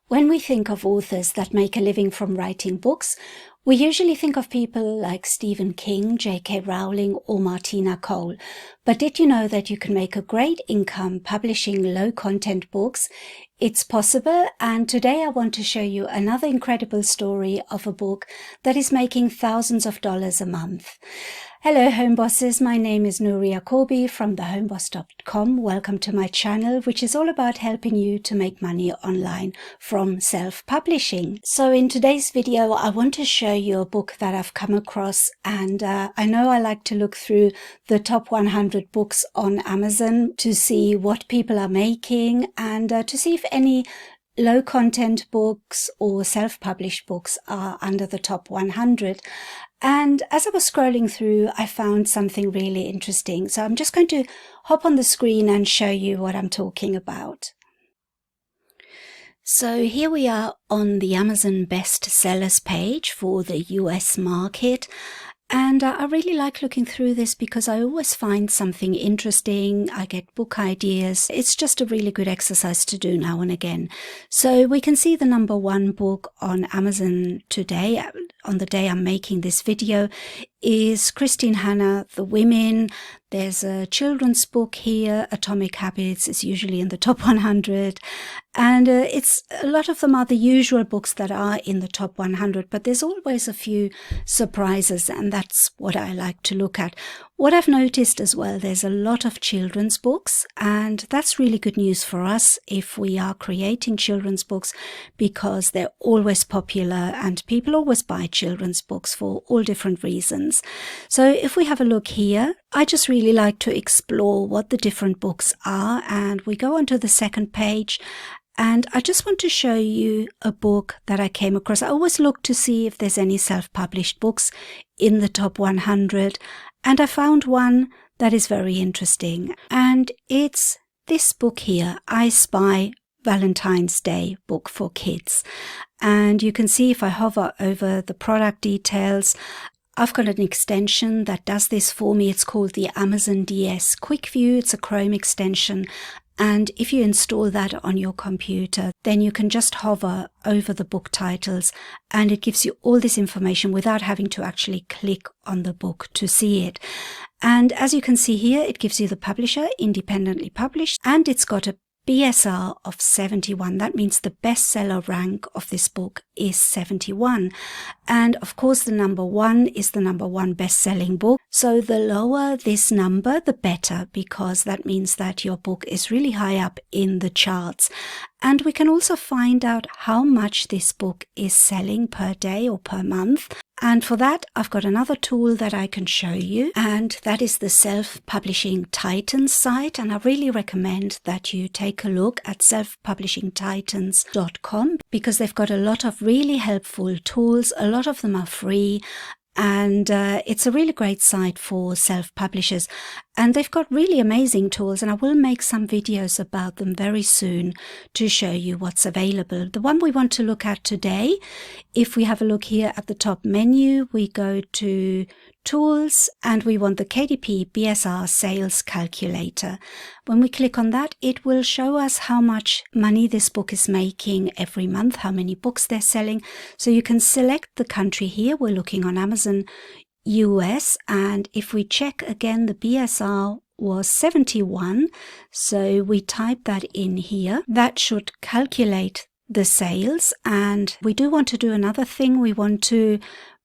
When we think of authors that make a living from writing books, we usually think of people like Stephen King, J.K. Rowling, or Martina Cole. But did you know that you can make a great income publishing low-content books? It's possible, and today I want to show you another incredible story of a book that is making thousands of dollars a month. Hello home bosses, my name is Nuria Kobi from thehomeboss.com. Welcome to my channel, which is all about helping you to make money online from self-publishing. So in today's video, I want to show you a book that I've come across, and I know I like to look through the top 100 books on Amazon to see what people are making and to see if any low content books or self-published books are under the top 100. And as I was scrolling through, I found something really interesting. So I'm just going to hop on the screen and show you what I'm talking about. So here we are on the Amazon bestsellers page for the US market. And I really like looking through this because I always find something interesting. I get book ideas. It's just a really good exercise to do now and again. So we can see the number one book on Amazon today, on the day I'm making this video, is Christine Hanna, The Women. There's a children's book here, Atomic Habits is usually in the top 100. And it's a lot of them are the usual books that are in the top 100, but there's always a few surprises, and that's what I like to look at. What I've noticed as well, there's a lot of children's books, and that's really good news for us if we are creating children's books, because they're always popular and people always buy children's books for all different reasons. So if we have a look here, I just really like to explore what the different books are, and we go onto the second page. And I just want to show you a book that I came across. I always look to see if there's any self-published books in the top 100. And I found one that is very interesting. And it's this book here, I Spy Valentine's Day book for kids. And you can see if I hover over the product details, I've got an extension that does this for me. It's called the Amazon DS Quick View. It's a Chrome extension. And if you install that on your computer, then you can just hover over the book titles and it gives you all this information without having to actually click on the book to see it. And as you can see here, it gives you the publisher, independently published, and it's got a BSR of 71. That means the bestseller rank of this book is 71. And of course, the number one is the number one best-selling book. So the lower this number, the better, because that means that your book is really high up in the charts. And we can also find out how much this book is selling per day or per month. And for that, I've got another tool that I can show you, and that is the Self-Publishing Titans site. And I really recommend that you take a look at selfpublishingtitans.com because they've got a lot of really helpful tools. A lot of them are free. And it's a really great site for self-publishers, and they've got really amazing tools, and I will make some videos about them very soon to show you what's available. The one we want to look at today, if we have a look here at the top menu, we go to Tools and we want the KDP BSR Sales Calculator. When we click on that, it will show us how much money this book is making every month, how many books they're selling. So you can select the country here. We're looking on Amazon US, and if we check again, the BSR was 71. So we type that in here. That should calculate the sales, and we do want to do another thing. We want to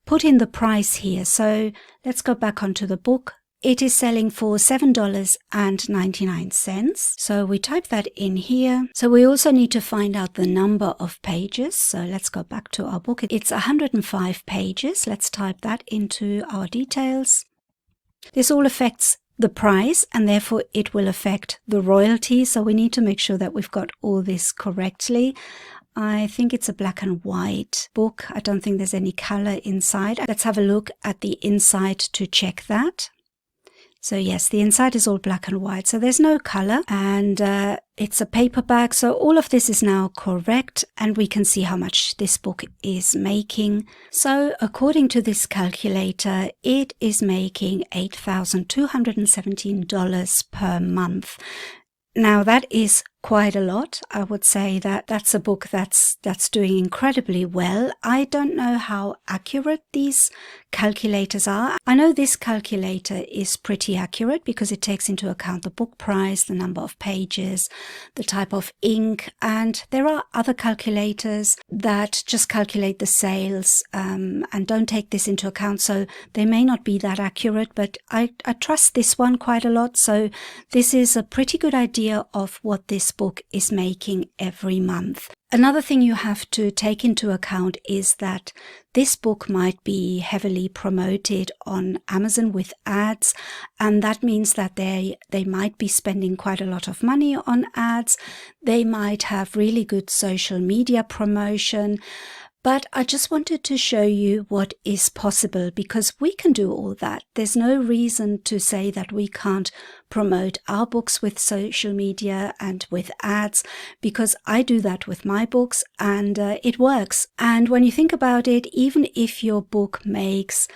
put in the price here. So let's go back onto the book. It is selling for $7.99. So we type that in here. So we also need to find out the number of pages. So let's go back to our book. It's 105 pages. Let's type that into our details. This all affects the price, and therefore it will affect the royalty. So we need to make sure that we've got all this correctly. I think it's a black and white book. I don't think there's any color inside. Let's have a look at the inside to check that. So yes, the inside is all black and white, so there's no color, and it's a paperback. So all of this is now correct, and we can see how much this book is making. So according to this calculator, it is making $8,217 per month. Now that is quite a lot. I would say that that's a book that's doing incredibly well. I don't know how accurate these calculators are. I know this calculator is pretty accurate because it takes into account the book price, the number of pages, the type of ink, and there are other calculators that just calculate the sales and don't take this into account, so they may not be that accurate, but I trust this one quite a lot. So this is a pretty good idea of what this book is making every month. Another thing you have to take into account is that this book might be heavily promoted on Amazon with ads, and that means that they might be spending quite a lot of money on ads. They might have really good social media promotion. But I just wanted to show you what is possible, because we can do all that. There's no reason to say that we can't promote our books with social media and with ads, because I do that with my books and it works. And when you think about it, even if your book makes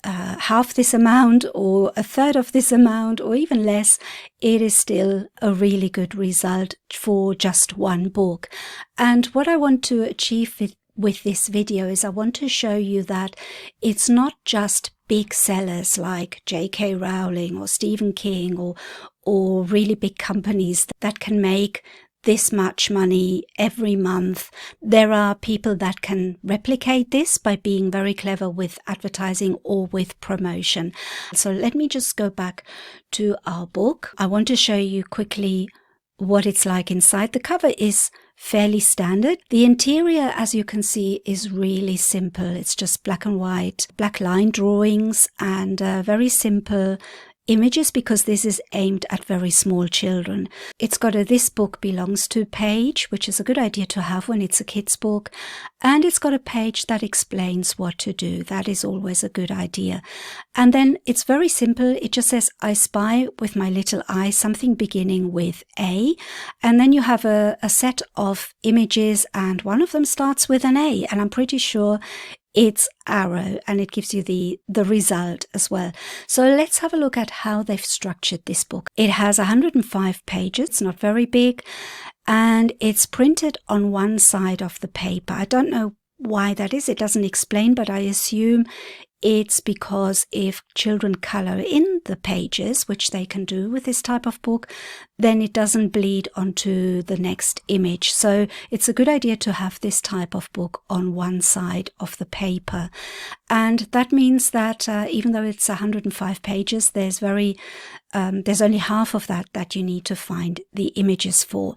half this amount or a third of this amount or even less, it is still a really good result for just one book. And what I want to achieve with this video is I want to show you that it's not just big sellers like J.K. Rowling or Stephen King or really big companies that can make this much money every month. There are people that can replicate this by being very clever with advertising or with promotion. So let me just go back to our book. I want to show you quickly what it's like inside. The cover is fairly standard. The interior, as you can see, is really simple. It's just black and white, black line drawings and very simple images, because this is aimed at very small children. It's got a "This book belongs to" page, which is a good idea to have when it's a kid's book. And it's got a page that explains what to do. That is always a good idea. And then it's very simple. It just says, "I spy with my little eye something beginning with A." And then you have a set of images, and one of them starts with an A. And I'm pretty sure it's arrow, and it gives you the result as well. So let's have a look at how they've structured this book. It has 105 pages, it's not very big, and it's printed on one side of the paper. I don't know why that is. It doesn't explain, but I assume it's because if children color in the pages, which they can do with this type of book, then it doesn't bleed onto the next image. So it's a good idea to have this type of book on one side of the paper. And that means that even though it's 105 pages, there's only half of that you need to find the images for.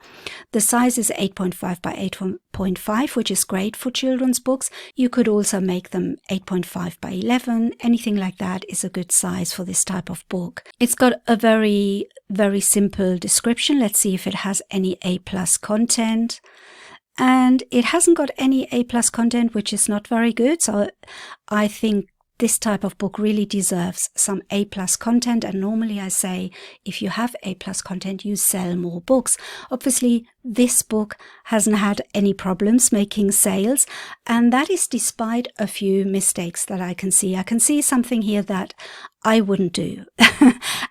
The size is 8.5 by 8.5, which is great for children's books. You could also make them 8.5 by 11. Anything like that is a good size for this type of book. It's got a very, very simple description. Let's see if it has any A+ content. And it hasn't got any A+ content, which is not very good. So I think this type of book really deserves some A+ content. And normally I say, if you have A+ content, you sell more books. Obviously, this book hasn't had any problems making sales. And that is despite a few mistakes that I can see. I can see something here that I wouldn't do.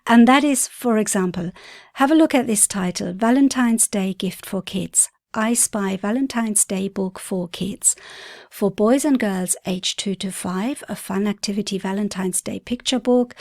And that is, for example, have a look at this title, Valentine's Day Gift for Kids. I Spy Valentine's Day Book for Kids. For boys and girls aged 2 to 5, a fun activity Valentine's Day picture book,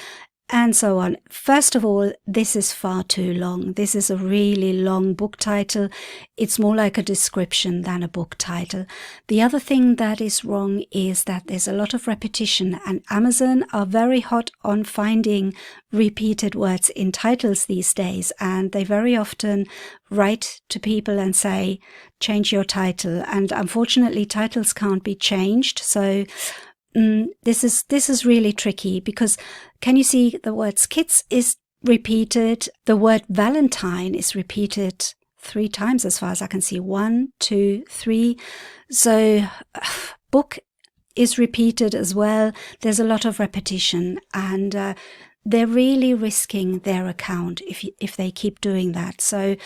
and so on. First of all, this is far too long. This is a really long book title. It's more like a description than a book title. The other thing that is wrong is that there's a lot of repetition, and Amazon are very hot on finding repeated words in titles these days, and they very often write to people and say, change your title. And unfortunately, titles can't be changed. So this is really tricky, because can you see the words kids is repeated? The word Valentine is repeated 3 times as far as I can see. 1, 2, 3. So book is repeated as well. There's a lot of repetition, and they're really risking their account if they keep doing that. So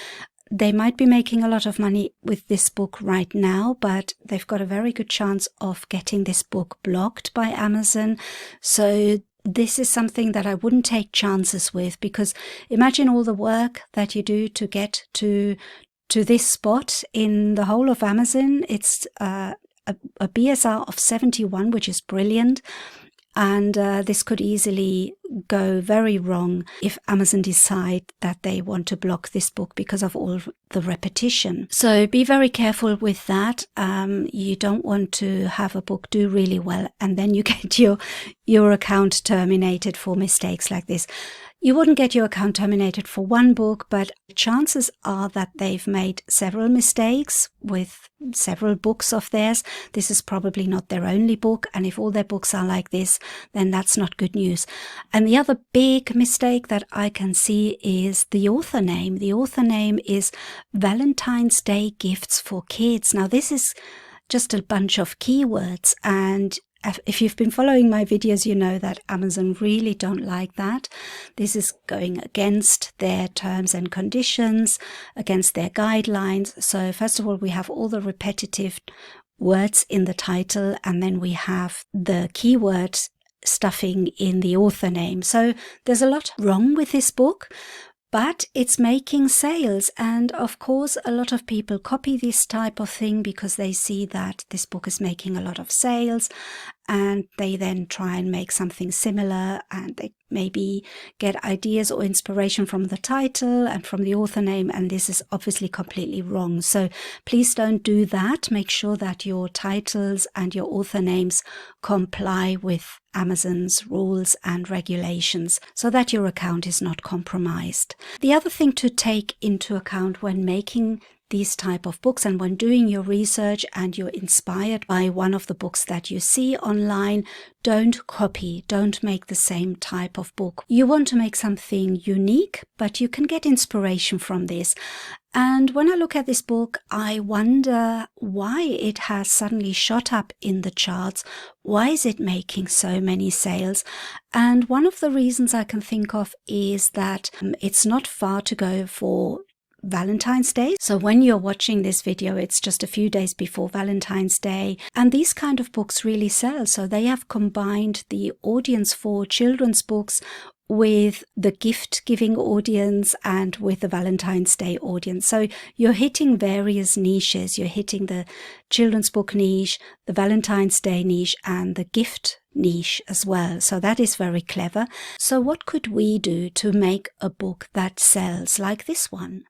they might be making a lot of money with this book right now, but they've got a very good chance of getting this book blocked by Amazon. So this is something that I wouldn't take chances with, because imagine all the work that you do to get to to this spot in the whole of Amazon. It's a BSR of 71, which is brilliant. And this could easily go very wrong if Amazon decide that they want to block this book because of all the repetition. So be very careful with that. You don't want to have a book do really well and then you get your account terminated for mistakes like this. You wouldn't get your account terminated for one book, but chances are that they've made several mistakes with several books of theirs. This is probably not their only book, and if all their books are like this, then that's not good news. And the other big mistake that I can see is the author name. The author name is Valentine's Day Gifts for Kids. Now, this is just a bunch of keywords, and if you've been following my videos, you know that Amazon really don't like that. This is going against their terms and conditions, against their guidelines. So first of all, we have all the repetitive words in the title, and then we have the keyword stuffing in the author name. So there's a lot wrong with this book. But it's making sales, and of course a lot of people copy this type of thing because they see that this book is making a lot of sales, and they then try and make something similar, and they maybe get ideas or inspiration from the title and from the author name, and this is obviously completely wrong. So please don't do that. Make sure that your titles and your author names comply with Amazon's rules and regulations so that your account is not compromised. The other thing to take into account when making these type of books and when doing your research and you're inspired by one of the books that you see online, don't copy, don't make the same type of book. You want to make something unique, but you can get inspiration from this. And when I look at this book, I wonder why it has suddenly shot up in the charts. Why is it making so many sales? And one of the reasons I can think of is that it's not far to go for Valentine's Day. So when you're watching this video, it's just a few days before Valentine's Day. And these kind of books really sell. So they have combined the audience for children's books with the gift-giving audience and with the Valentine's Day audience. So you're hitting various niches. You're hitting the children's book niche, the Valentine's Day niche, and the gift niche as well. So that is very clever. So what could we do to make a book that sells like this one?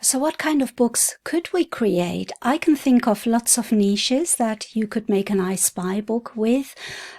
So what kind of books could we create? I can think of lots of niches that you could make an I Spy book with.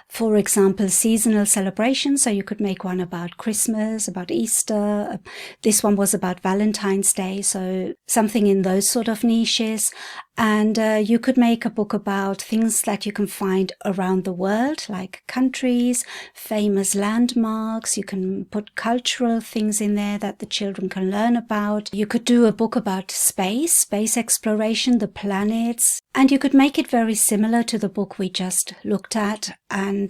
For example, seasonal celebrations. So you could make one about Christmas, about Easter. This one was about Valentine's Day. So something in those sort of niches. And you could make a book about things that you can find around the world, like countries, famous landmarks. You can put cultural things in there that the children can learn about. You could do a book about space exploration, the planets. And you could make it very similar to the book we just looked at and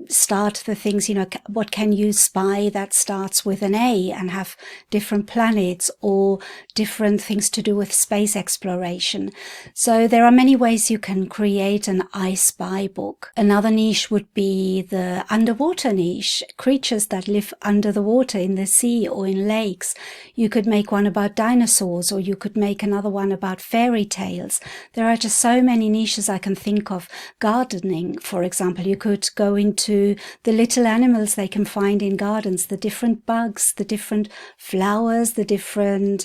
start the things, what can you spy that starts with an A and have different planets or different things to do with space exploration. So there are many ways you can create an I Spy book. Another niche would be the underwater niche, creatures that live under the water in the sea or in lakes. You could make one about dinosaurs, or you could make another one about fairy tales. There are just so many niches I can think of. Gardening, for example, you could go into the little animals they can find in gardens, the different bugs, the different flowers, the different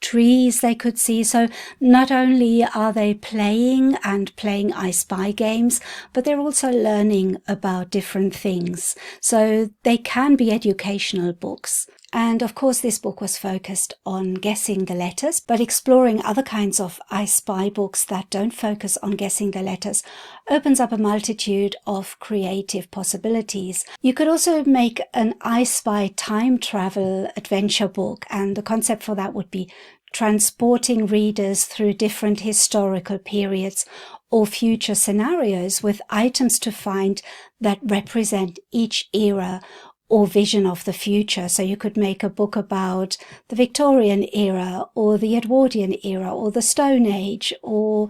trees they could see. So not only are they playing I Spy games, but they're also learning about different things. So they can be educational books. And of course, this book was focused on guessing the letters, but exploring other kinds of I Spy books that don't focus on guessing the letters opens up a multitude of creative possibilities. You could also make an I Spy time travel adventure book, and the concept for that would be transporting readers through different historical periods or future scenarios with items to find that represent each era or vision of the future. So you could make a book about the Victorian era or the Edwardian era or the Stone Age or,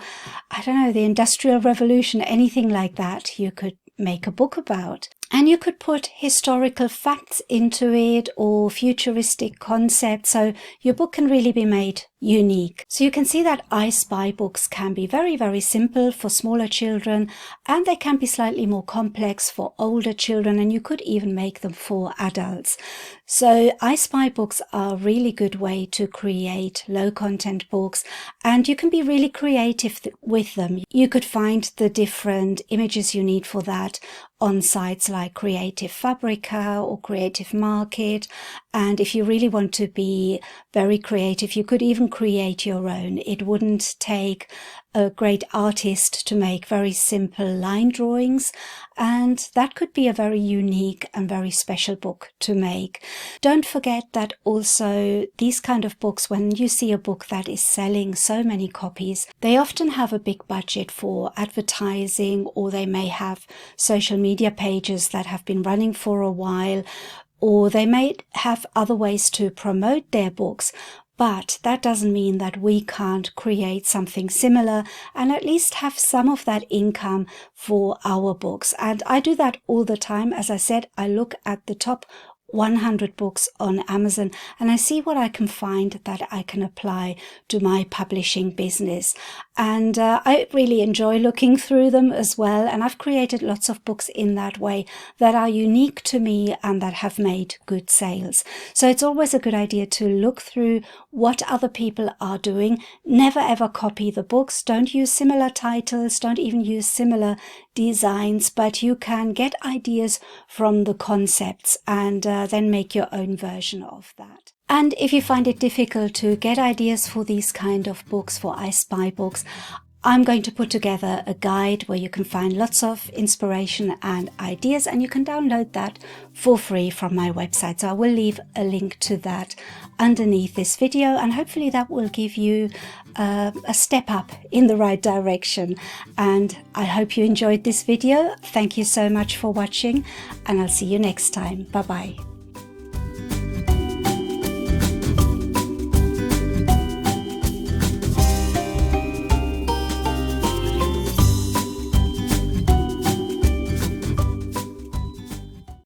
I don't know, the Industrial Revolution, anything like that you could make a book about. And you could put historical facts into it or futuristic concepts, so your book can really be made unique. So you can see that I Spy books can be very, very simple for smaller children, and they can be slightly more complex for older children, and you could even make them for adults. So I Spy books are a really good way to create low content books, and you can be really creative with them. You could find the different images you need for that on sites like Creative Fabrica or Creative Market. And if you really want to be very creative, you could even create your own. It wouldn't take a great artist to make very simple line drawings, and that could be a very unique and very special book to make. Don't forget that also these kind of books, when you see a book that is selling so many copies, they often have a big budget for advertising, or they may have social media pages that have been running for a while, or they may have other ways to promote their books. But that doesn't mean that we can't create something similar and at least have some of that income for our books. And I do that all the time. As I said, I look at the top 100 books on Amazon and I see what I can find that I can apply to my publishing business. And I really enjoy looking through them as well. And I've created lots of books in that way that are unique to me and that have made good sales. So it's always a good idea to look through what other people are doing. Never ever copy the books. Don't use similar titles. Don't even use similar designs, but you can get ideas from the concepts and then make your own version of that. And if you find it difficult to get ideas for these kind of books, for I Spy books, I'm going to put together a guide where you can find lots of inspiration and ideas, and you can download that for free from my website. So I will leave a link to that underneath this video, and hopefully that will give you a step up in the right direction. And I hope you enjoyed this video. Thank you so much for watching, and I'll see you next time. Bye bye.